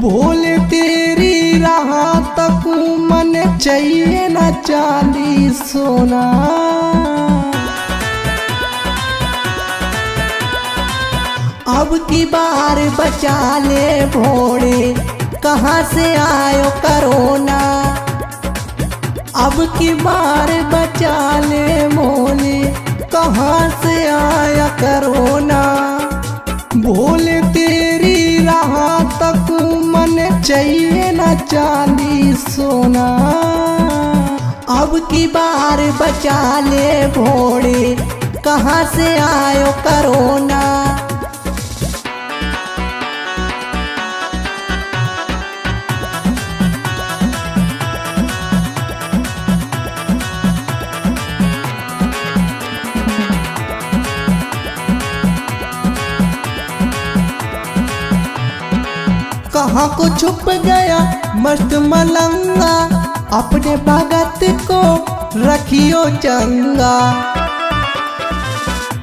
भोले तेरी राह तक मन चाहिए न चांदी सोना। अब की बार बचा ले भोले, कहाँ से आयो करोना। अब की बार बचा ले भोले, कहाँ से आया करोना। भोले तेरी राह तक मन चाहिए न चांदी सोना। अब की बार बचा ले भोले, कहाँ से आयो करोना। कहाँ को छुप गया मस्त मलंगा, अपने भगत को रखियो चंगा।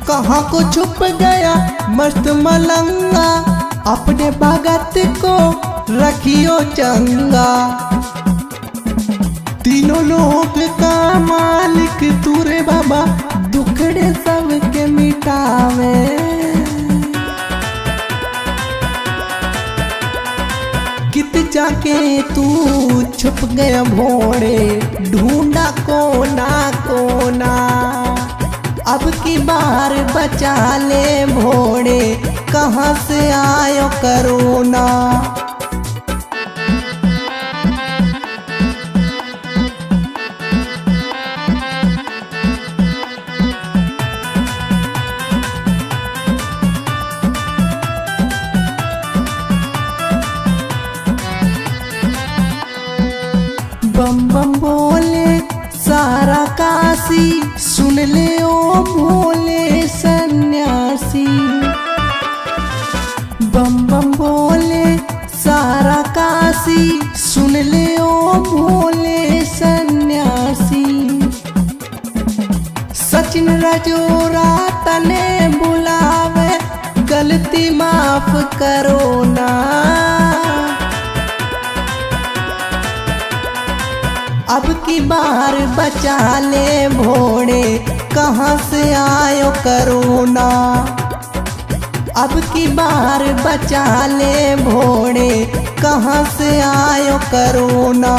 कहाँ को छुप गया मस्त मलंगा, अपने भगत को रखियो चंगा। तीनों लोग का मालिक तू रे बाबा, दुखड़े सबके मिटावे। कित जाके तू छुप गया भोले, ढूंढा कोना कोना। अब की बार बचा ले भोले, कहाँ से आयो करोना। बम बम बोले सारा काशी, सुन ले ओ भोले सन्यासी। बम बम बोले सारा काशी, सुन ले ओ भोले सन्यासी। सचिन रजोरा तने बुलावे, गलती माफ करो ना। अब की बार बचा ले भोले, कहाँ से आयो करोना। अब की बार बचा ले भोले, कहाँ से आयो करोना।